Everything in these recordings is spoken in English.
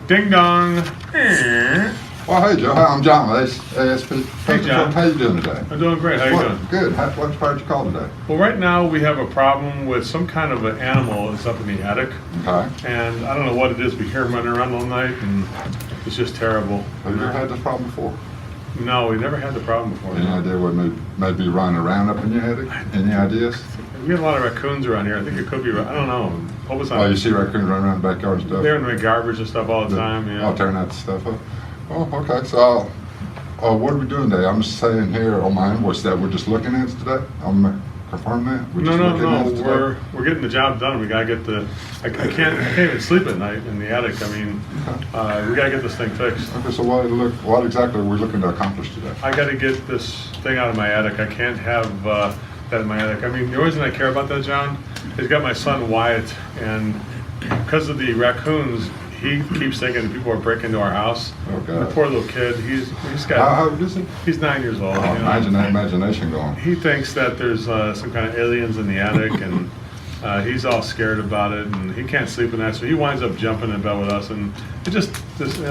Ding dong. Well, hey Joe, hi, I'm John with ASP. Hey John. How you doing today? I'm doing great. How you doing? Good. What inspired your call today? Well, right now we have a problem with some kind of an animal that's up in the attic. Okay. And I don't know what it is. We hear him running around all night, and it's just terrible. Have you ever had this problem before? No, we never had the problem before. Any idea what may be running around up in your attic? Any ideas? We have a lot of raccoons around here. I think it could be. I don't know. Hope it's not. Oh, you see raccoons running around the backyard and stuff? They're in the garbage and stuff all the time. Yeah. Oh, tearing that stuff up. Oh, okay. So, what are we doing today? I'm just saying here on my invoice that we're just looking at it today. I'm gonna confirm that. We're just looking at it today? We're getting the job done. We gotta get the. I can't even sleep at night in the attic. I mean, we gotta get this thing fixed. Okay. So what exactly are we looking to accomplish today? I gotta get this thing out of my attic. I can't have that in my attic. I mean, the reason I care about that, John, is got my son Wyatt, and because of the raccoons, he keeps thinking that people are breaking into our house. Oh, God. The poor little kid, he's got. How old is he? He's 9 years old. Oh, you know? imagine that imagination going. He thinks that there's some kind of aliens in the attic, and he's all scared about it, and he can't sleep at night, so he winds up jumping in bed with us. And it just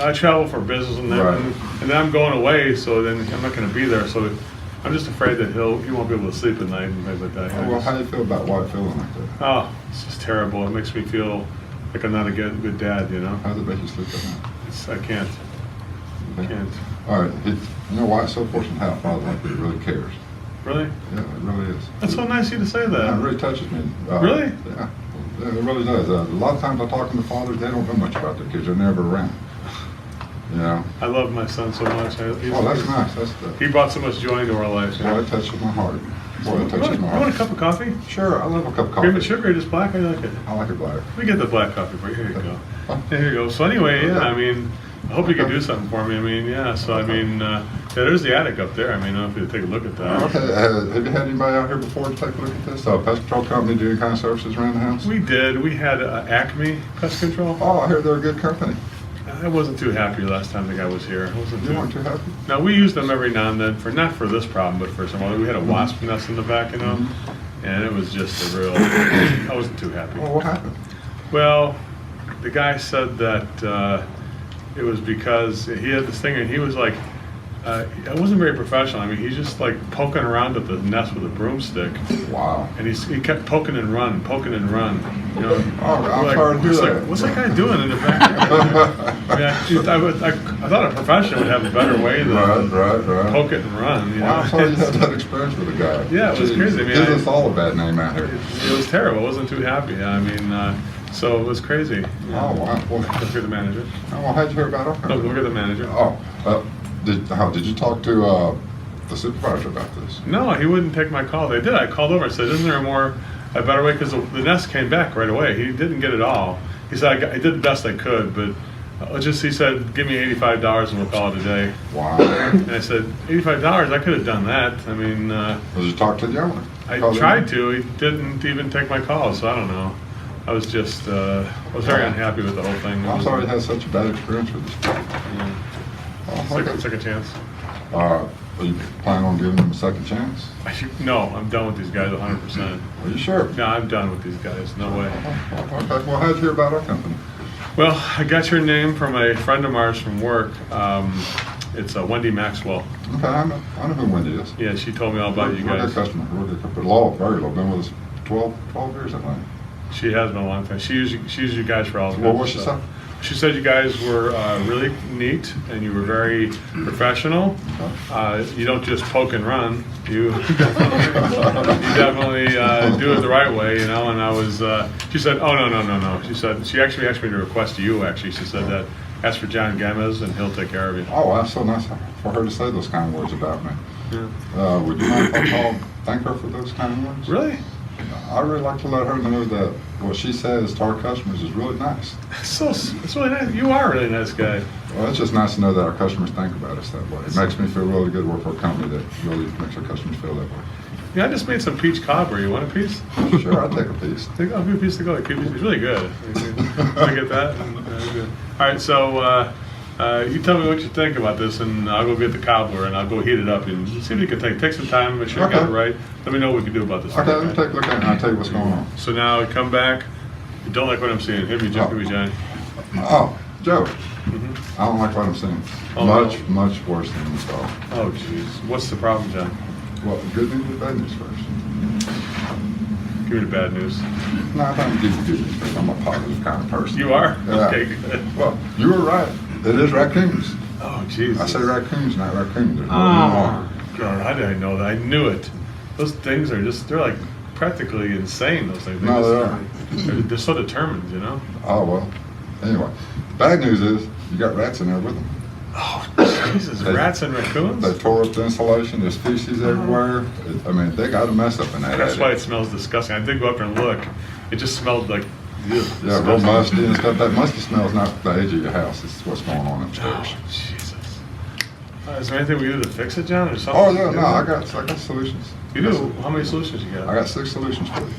I travel for business, and then, Right. and then I'm going away, so then I'm not going to be there. So I'm just afraid that he won't be able to sleep at night and things like that. Oh, well, how do you feel about Wyatt feeling like that? Oh, it's just terrible. It makes me feel like I'm not a good dad, you know? How does it make you sleep at night? I can't. I can't. All right. You know why it's so fortunate to have a father like that really cares. Really? Yeah, it really is. That's so nice of you to say Yeah, it that. really touches me. Really? Yeah. Yeah, it really does. A lot of times I'm talking to fathers, they don't know much about their kids. They're never around. You know? I love my son so much. Oh, that's nice. He brought so much joy into our lives. Boy, it touches my heart. Boy, it touches my You want heart. a cup of coffee? Sure, I love a cup of Cream and coffee. sugar or just black? How do you like it? I like it black. Let me get the black coffee for you. Here you go. Huh? Here you go. So anyway, yeah, Okay. I mean, I hope you can do something for me. I mean, yeah, so I mean, yeah, there's the attic up there. I mean, I don't know if you take a look at that. Okay, have you had anybody out here before to take a look at this? Pest control company do any kind of services around the house? We did. We had Acme Pest Control. Oh, I hear they're a good company. I wasn't too happy last time the guy was here. I wasn't You weren't too happy? Now, we use them every now and then, not for this problem, but for some other. We had a wasp nest in the back, you know, and it was just a real, I wasn't too happy. Well, what happened? Well, the guy said that it was because he had this thing, and he was like, it wasn't very professional. I mean, he's just like poking around at the nest with a broomstick. Wow. And he kept poking and run. You know, Oh, I'm sorry to hear that. What's that guy doing in the backyard? I thought a professional would have a better way than Right. poke it and run. You know? Well, I'm sorry you had that experience with a guy. Yeah, it was crazy. I mean, Gives us all a bad name out here. It was terrible. I wasn't too happy. I mean, so it was crazy. Oh, wow. Well, Let's get the manager. how'd you hear about our No, company? go get the manager. Did you talk to the supervisor about this? No, he wouldn't take my call. They did. I called over and said, "Isn't there a better way?" Because the nest came back right away. He didn't get it all. He said, "I did the best I could, but he said, give me $85 and we'll call it a day." Wow. And I said, $85? I could have done that. I mean, Did you talk to the owner? I Called him? tried to. He didn't even take my call, so I don't know. I was just, I was very unhappy with the whole thing. I'm sorry you had such a bad experience with this guy. Yeah. Oh, okay. Second chance. Are you planning on giving them a second chance? No, I'm done with these guys 100%. Are you sure? No, I'm done with these guys. No way. Okay. Well, how'd you hear about our company? Well, I got your name from a friend of ours from work. It's Wendy Maxwell. Okay, I know who Wendy is. Yeah, she told me all about you We're a guys. good customer. We're a good customer. Very low. Been with us 12 years, I think. She has been a long time. She used you guys for all the Well, what'd she say? She said you guys were really neat and you were very professional. You don't just poke and run. You definitely do it the right way, you know. And I was. She said, "Oh no." She said she actually asked me to request you. Actually, she said that ask for John Gamez and he'll take care of you. Oh, that's so nice for her to say those kind of words about me. Yeah. Would you mind if I call, thank her for those kind of words? Really? I'd really like to let her know that what she says to our customers is really nice. It's really nice. You are a really nice guy. Well, it's just nice to know that our customers think about us that way. It makes me feel really good to work for a company that really makes our customers feel that way. Yeah, I just made some peach cobbler. You want a piece? Sure, I'll take a piece. I'll give you a piece to go. It's really good. I get that. All right, so you tell me what you think about this, and I'll go get the cobbler and I'll go heat it up and see if you can take some time, make sure you got it right. Let me know what we can do about this. Okay, let me take a look at it and I'll tell you what's going on. So now come back. You don't like what I'm seeing. Hit me, Johnny. Oh, Joe, Mm-hmm. I don't like what I'm seeing. Oh, Much worse than we saw. Oh, jeez. What's the problem, John? Well, good news or bad news first? Give me the bad news. No, I don't give you good news because I'm a positive kind of person. You are? Yeah. Okay, good. Well, you were right. It is raccoons. Oh, Jesus. I say raccoons, not raccoon. There's no Oh, God, how did I know that? I knew it. Those things are just, they're like practically insane, those things. No, they are. They're so determined, you know? Oh, well. Anyway, bad news is you got rats in there with them. Oh, Jesus, rats and raccoons? They tore up the insulation. There's feces everywhere. I mean, they got a mess up in that That's attic. why it smells disgusting. I did go up there and look. It just smelled like, Yeah, real musty and stuff. That musty smell is not the age of your house. It's what's going on upstairs. Oh, Jesus. Is there anything we can do to fix it, John, or something? Oh, yeah, no, I got solutions. You do? How many solutions you got? I got 6 solutions for you.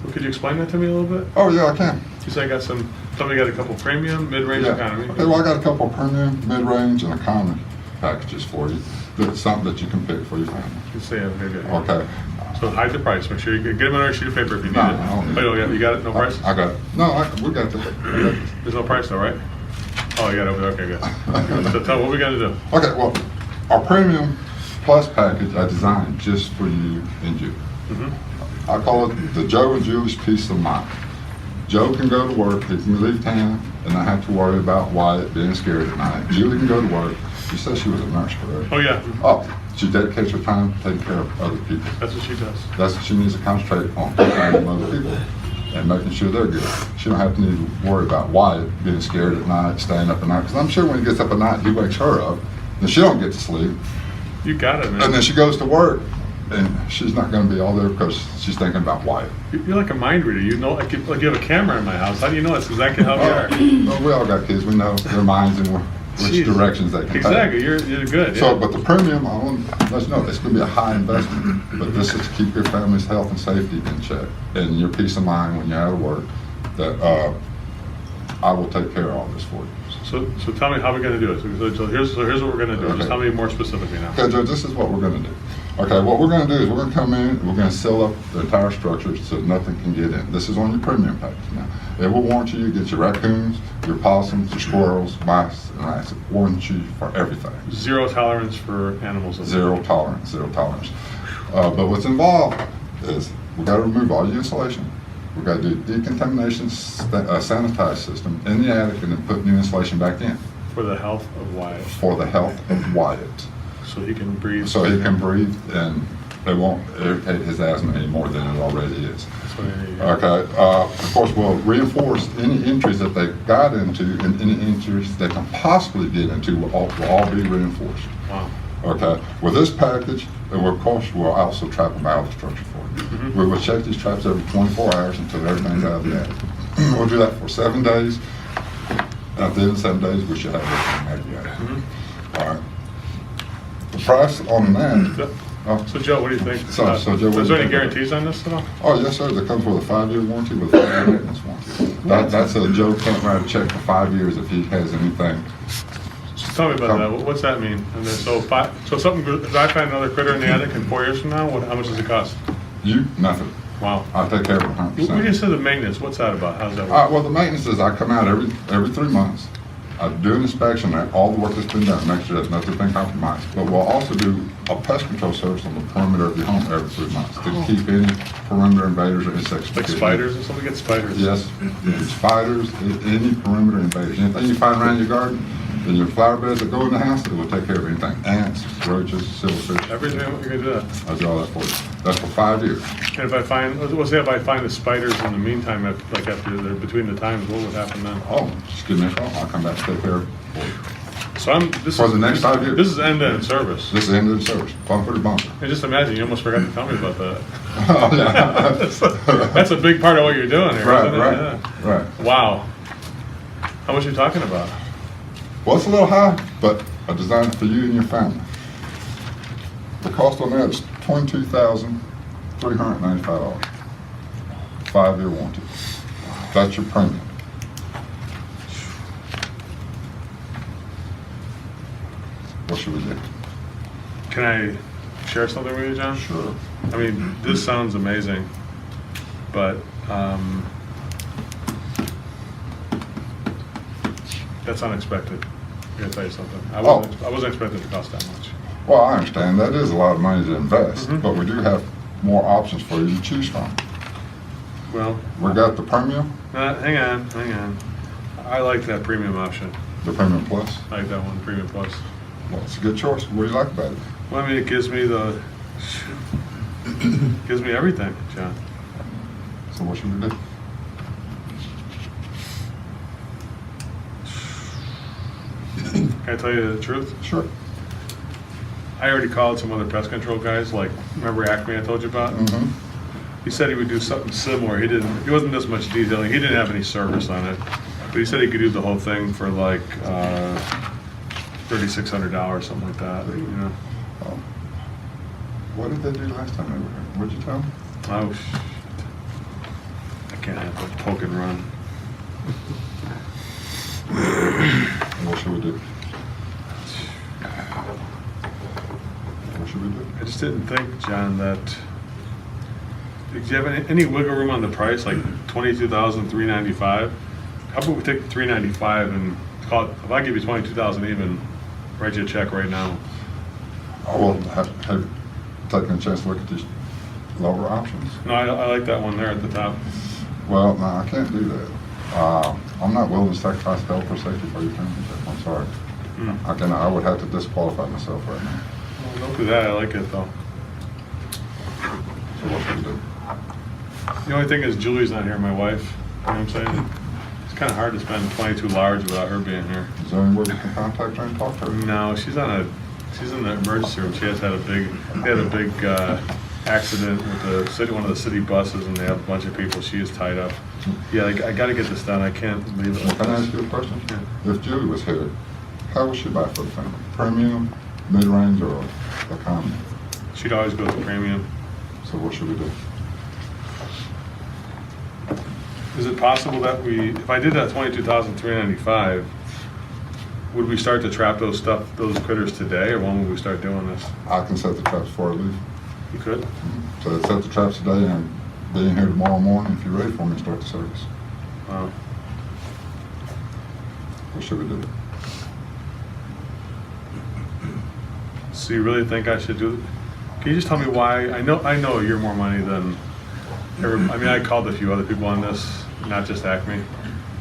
Well, could you explain that to me a little bit? Oh, yeah, I can. You said I got somebody got a couple premium, mid-range economy. Okay, well, I got a couple of premium, mid-range, and economy packages for you. That's something that you can pick for your family. You say maybe. Okay. So hide the price. Make sure you get them on a sheet of paper if you need No, it. I don't need Oh, you got it? No price? I got it. No, we got this. There's no price though, right? Oh, you got it over there. Okay, good. So tell me what we got to do. Okay, well, our premium plus package I designed just for you and Julie. Mm-hmm. I call it the Joe and Julie's peace of mind. Joe can go to work, he can leave town, and not have to worry about Wyatt being scared at night. Julie can go to work. She said she was a nurse, correct? Oh, yeah. Oh, she dedicates her time to taking care of other people. That's what she does. That's what she needs to concentrate on, taking care of other people and making sure they're good. She don't have to need to worry about Wyatt being scared at night, staying up at night, because I'm sure when he gets up at night, he wakes her up, and she don't get to sleep. You got it, man. And then she goes to work, and she's not going to be all there because she's thinking about Wyatt. You're like a mind reader. You know, like you have a camera in my house. How do you know that's exactly how we are? Well, we all got kids. We know their minds and which Jeez. directions they can Exactly. take. You're good. So, Yeah. but the premium, I want to let you know, it's going to be a high investment, but this is to keep your family's health and safety in check and your peace of mind when you're out of work, that I will take care of all this for you. So tell me how we're going to do it. So here's what we're going to do. Okay. Just tell me more specifically now. Okay, Joe, this is what we're going to do. Okay, what we're going to do is we're going to come in and we're going to seal up the entire structure so nothing can get in. This is on your premium package now. It will warranty you against your raccoons, your possums, your squirrels, mice, and rats. It warrants you for everything. Zero tolerance for animals. Zero tolerance, zero tolerance. But what's involved is we got to remove all your insulation. We got to do decontamination sanitize system in the attic and then put new insulation back in For the health of Wyatt. for the health of Wyatt. So he can breathe. So he can breathe and it won't irritate his asthma any more than it already is. That's what I need. Okay, of course, we'll reinforce any entries that they got into and any entries they can possibly get into will all be reinforced. Wow. Okay, with this package, and of course, we'll also trap them out of the structure for you. Mm-hmm. We will check these traps every 24 hours until everything's out of the attic. We'll do that for 7 days. And at the end of 7 days, we should have everything out of the attic. Mm-hmm. All right. The price on that, So Joe, what do you think? So, Joe, what is do there you any think? guarantees on this at all? oh, yes, sir, that comes with a 5-year warranty with a 5-year maintenance warranty. That's a Joe can't write a check for 5 years if he has anything. Just tell me about that. What's that mean? And then, so something. If I find another critter in the attic in 4 years from now, how much does it cost? You, nothing. Wow. I'll take care of it 100%. We just said the maintenance. What's that about? How's that work? Well, the maintenance is I come out every 3 months. I do an inspection of all the work that's been done, make sure that nothing's been compromised. But we'll also do a pest control service on the perimeter of your home every 3 months to keep any perimeter invaders or insects. Like spiders or something? Get spiders. Yes, spiders, any perimeter invaders. Anything you find around your garden, in your flower beds that go in the house, it will take care of anything. Ants, roaches, silverfish. Everything. You're gonna do that. I'll do all that for you. That's for 5 years. And if I find, let's say if I find the spiders in the meantime, after they're between the times, what would happen then? Oh, just give me a call. I'll come back and take care of it for you. So For the next 5 years. This is end-to-end service. This is the end of the service, bumper to bumper. And just imagine, you almost forgot to tell me about that. Oh, yeah. That's a big part of what you're doing here, Right, isn't it? right, Yeah. right. Wow. How much are you talking about? Well, it's a little high, but I designed it for you and your family. The cost on that is $22,395. 5-year warranty. That's your premium. What should we do? Can I share something with you, John? Sure. I mean, this sounds amazing, but That's unexpected. I gotta tell you something. I Oh. wasn't expecting it to cost that much. Well, I understand that is a lot of money to invest, Mhm. but we do have more options for you to choose from. Well, We got the premium, hang on. I like that premium option. the premium plus. I like that one, premium plus. Well, it's a good choice. What do you like about it? Well, I mean, it gives me everything, John. So what should we do? Can I tell you the truth? Sure. I already called some other pest control guys, like, remember Acme I told you about? Mm-hmm. He said he would do something similar. He wasn't this much detailing. He didn't have any service on it. But he said he could do the whole thing for like $3,600, something like that, you know? Oh. What did they do last time they were here? What'd you tell them? Oh, I can't have a poke and run. What should we do? What should we do? I just didn't think, John, that, did you have any wiggle room on the price, like $22,395? How about we take the $395 and call it, if I give you $22,000 even, write you a check right now. I will have taken a chance to look at these lower options. No, I like that one there at the top. Well, no, I can't do that. I'm not willing to sacrifice health or safety for your family. I'm sorry. Hmm. I would have to disqualify myself right now. Well, don't do that, I like it though. So what should we do? The only thing is Julie's not here, my wife, you know what I'm saying? It's kind of hard to spend 22 large without her being here. Is there any way we can contact her and talk to her? No, she's in the emergency room. She had a big accident with one of the city buses, and they have a bunch of people. She is tied up. Yeah, I got to get this done. I can't leave it Well, like can I this. ask you a question? Yeah. If Julie was here, how would she buy for the family? Premium, mid-range, or economy? She'd always go with the premium. So what should we do? Is it possible that if I did that $22,395, would we start to trap those critters today, or when would we start doing this? I can set the traps before I leave. You could? So set the traps today and be in here tomorrow morning if you're ready for me to start the service. Wow. What should we do? So you really think I should do it? Can you just tell me why? I know you're more money than I mean, I called a few other people on this, not just Acme.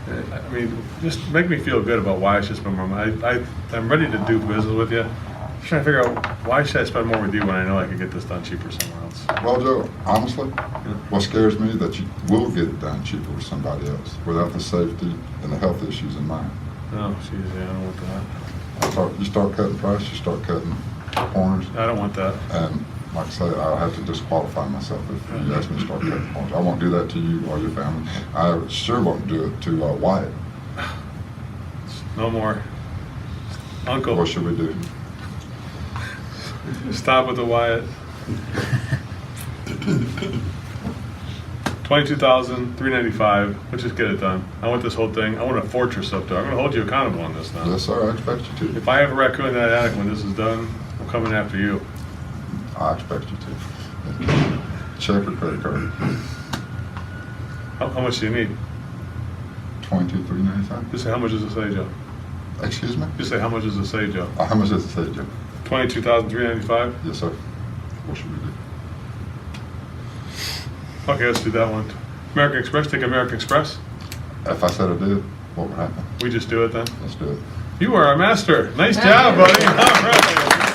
I mean, just make me feel good about why I should spend more money. I'm ready to do business with you. I'm trying to figure out why should I spend more with you when I know I can get this done cheaper somewhere else. Well, Joe, honestly, what scares me is that you will get it done cheaper with somebody else without the safety and the health issues in mind. Oh, geez, yeah, I don't want that. You start cutting price, you start cutting corners, I don't want that. and like I say, I'll have to disqualify myself if you ask me to start cutting corners. I won't do that to you or your family. I sure won't do it to Wyatt. No more. Uncle, What should we do? stop with the Wyatt. $22,395. Let's just get it done. I want this whole thing. I want a fortress up there. I'm going to hold you accountable on this now. Yes, sir, I expect you to. If I have a raccoon in that attic when this is done, I'm coming after you. I expect you to. Check your credit card. How much do you need? $22,395. Just say, how much does it say, Joe? Excuse me? Just say, how much does it say, Joe? How much does it say, Joe? $22,395? Yes, sir. What should we do? Okay, let's do that one. American Express, take American Express. If I said I did, what would happen? We just do it then. Let's do it. You are a master. Nice job, buddy. All right.